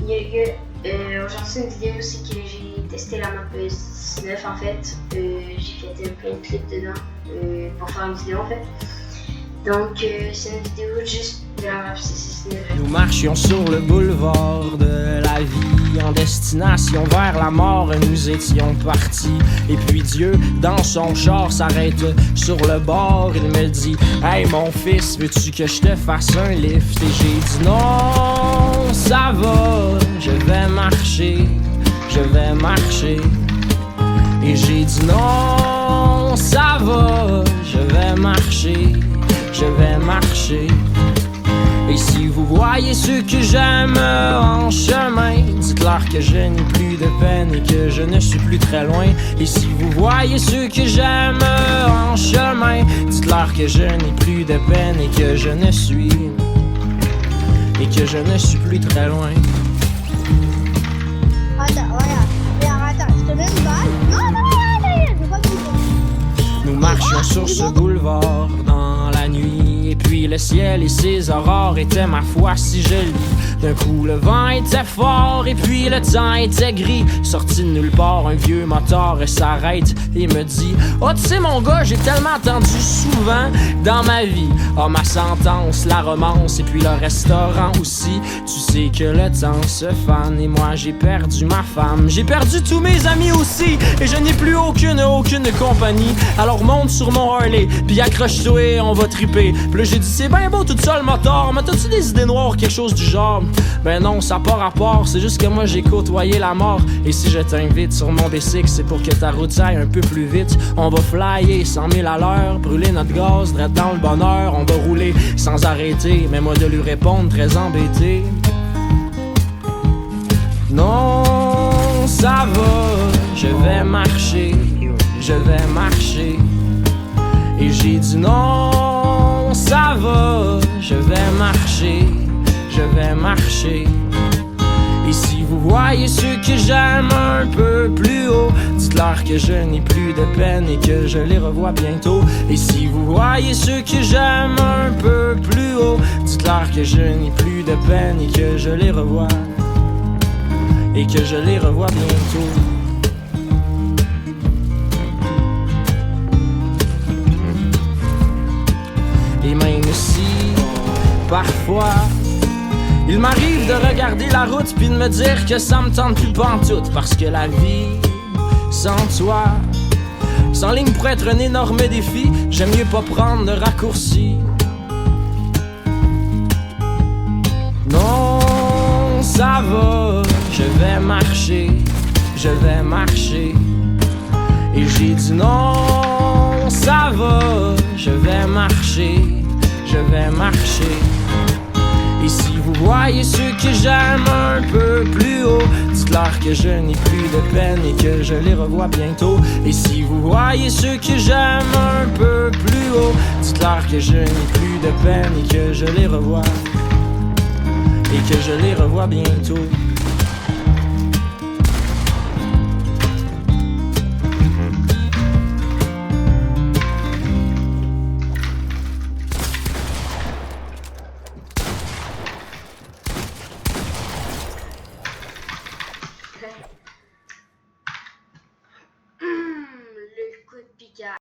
Aujourd'hui, une vidéo, c'est que j'ai testé la map 19 en fait. J'ai fait plein de clips dedans pour faire une vidéo en fait. Donc, c'est une vidéo juste de la map 19. Nous marchions sur le boulevard de la vie, en destination vers la mort, nous étions partis. Et puis Dieu, dans son char, s'arrête sur le bord. Il me dit: hey mon fils, veux-tu que je te fasse un lift? Et j'ai dit non, ça va, je vais marcher, je vais marcher. Et j'ai dit non, ça va, je vais marcher, je vais marcher. Et si vous voyez ceux que j'aime en chemin, dites-leur que je n'ai plus de peine et que je ne suis plus très loin. Et si vous voyez ceux que j'aime en chemin, dites-leur que je n'ai plus de peine et que je ne suis plus très loin. Attends, attends, je te mets une balle. Non, je veux pas que Nous marchions sur ce boulevard dans la nuit, et puis le ciel et ses aurores étaient ma foi si jolis. D'un coup le vent était fort et puis le temps était gris. Sorti de nulle part, un vieux moteur s'arrête et me dit: oh tu sais mon gars, j'ai tellement entendu souvent dans ma vie, oh ma sentence, la romance et puis le restaurant aussi. Tu sais que le temps se fane et moi j'ai perdu ma femme, j'ai perdu tous mes amis aussi, et je n'ai plus aucune compagnie. Alors monte sur mon Harley puis accroche-toi et on va triper. Puis là j'ai dit: c'est bien beau tout ça le moteur, mais t'as-tu des idées noires, quelque chose du genre? Ben non, ça n'a pas rapport, c'est juste que moi j'ai côtoyé la mort. Et si je t'invite sur mon D6, c'est pour que ta route aille un peu plus vite. On va flyer 100 000 à l'heure, brûler notre gaz, direct dans le bonheur. On va rouler sans arrêter, mais moi de lui répondre très embêté: non, ça va, je vais marcher, je vais marcher. Et j'ai dit non, ça va, je vais marcher, je vais marcher. Et si vous voyez ceux que j'aime un peu plus haut, dites-leur que je n'ai plus de peine et que je les revois bientôt. Et si vous voyez ceux que j'aime un peu plus haut, dites-leur que je n'ai plus de peine et que je les revois, et que je les revois bientôt. Et même si, parfois, il m'arrive de regarder la route puis de me dire que ça me tente plus pantoute, parce que la vie, sans toi, sans ligne pourrait être un énorme défi. J'aime mieux pas prendre de raccourcis. Non, ça va, je vais marcher, je vais marcher. Et j'ai dit non, ça va, je vais marcher, je vais marcher. Et si vous voyez ceux que j'aime un peu plus haut, dites-leur que je n'ai plus de peine et que je les revois bientôt. Et si vous voyez ceux que j'aime un peu plus haut, dites-leur que je n'ai plus de peine et que je les revois, et que je les revois bientôt. Le coup de picard.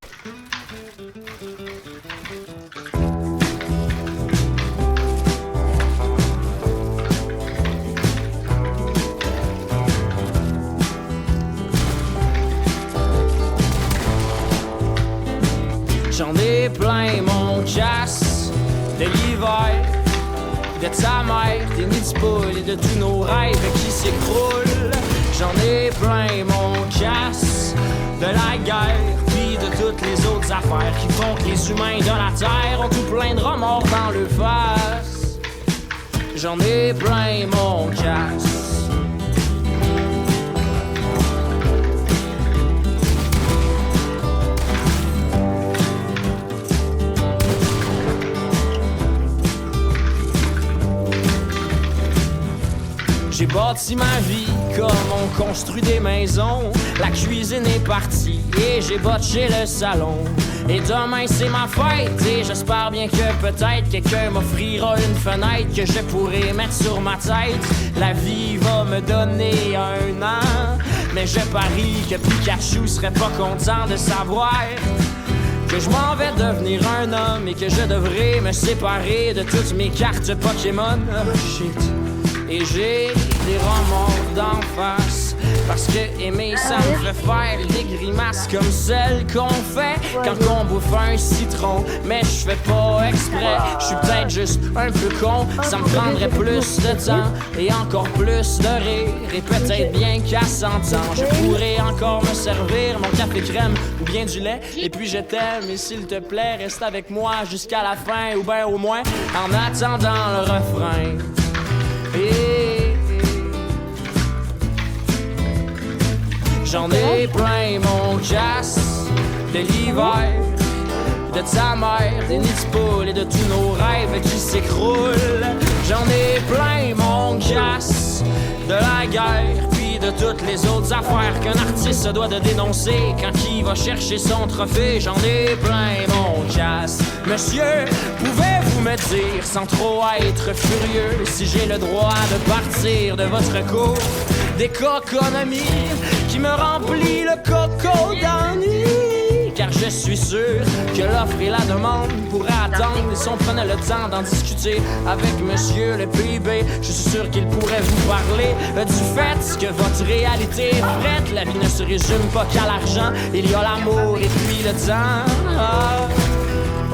J'en ai plein mon casse de l'hiver, de ta mère, des nids de poules et de tous nos rêves qui s'écroulent. J'en ai plein mon casse de la guerre, puis de toutes les autres affaires qui font que les humains de la terre ont tout plein de remords dans leur face. J'en ai plein mon casse. J'ai bâti ma vie comme on construit des maisons. La cuisine est partie et j'ai botché le salon. Et demain c'est ma fête et j'espère bien que peut-être quelqu'un m'offrira une fenêtre que je pourrai mettre sur ma tête. La vie va me donner un an, mais je parie que Pikachu serait pas content de savoir que je m'en vais devenir un homme et que je devrais me séparer de toutes mes cartes Pokémon. Oh shit. Et j'ai des remords d'en face, parce que aimer ça me fait faire des grimaces comme celles qu'on fait quand on bouffe un citron. Mais je fais pas exprès, je suis peut-être juste un peu con. Ça me prendrait plus de temps et encore plus de rire, et peut-être bien qu'à 100 ans je pourrais encore me servir mon café crème ou bien du lait. Et puis je t'aime et s'il te plaît reste avec moi jusqu'à la fin, ou bien au moins en attendant le refrain. J'en ai plein mon casse de l'hiver, de ta mère, des nids de poules et de tous nos rêves qui s'écroulent. J'en ai plein mon casse de la guerre, puis de toutes les autres affaires qu'un artiste se doit de dénoncer quand il va chercher son trophée. J'en ai plein mon casse. Monsieur, pouvez-vous me dire sans trop être furieux si j'ai le droit de partir de votre cours d'économie qui me remplit le coco d'ennui? Car je suis sûr que l'offre et la demande pourraient attendre, et si on prenait le temps d'en discuter avec monsieur le PIB, je suis sûr qu'il pourrait vous parler du fait que votre réalité est frette. La vie ne se résume pas qu'à l'argent, il y a l'amour et puis le temps. Ah,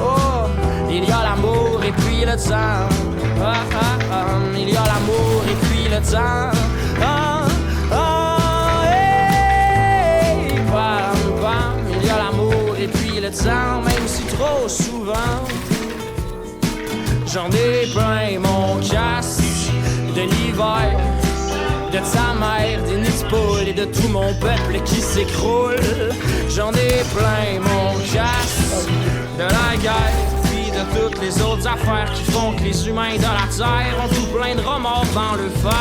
oh, il y a l'amour et puis le temps. Ah, ah, ah, il y a l'amour et puis le temps. Ah, ah, hey, bam, bam, il y a l'amour et puis le temps, même si trop souvent j'en ai plein mon casse de l'hiver, de ta mère, des nids de poules et de tout mon peuple qui s'écroule. J'en ai plein mon casse de la guerre, puis de toutes les autres affaires qui font que les humains de la terre ont tout plein de remords dans le fer.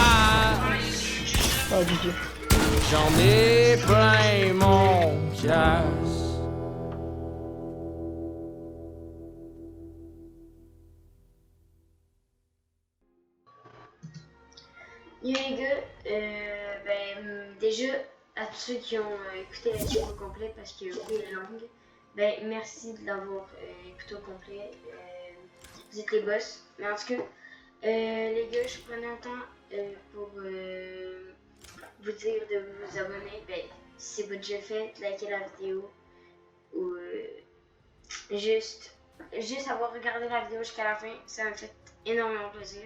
J'en ai plein mon casse. Yo les gars, déjà à tous ceux qui ont écouté la vidéo au complet, parce que oui, elle est longue, merci de l'avoir écouté au complet. Vous êtes les boss. Mais en tout cas, les gars, je prenais un temps pour vous dire de vous abonner. Si c'est pas déjà fait, likez la vidéo ou juste avoir regardé la vidéo jusqu'à la fin, ça me fait énormément plaisir.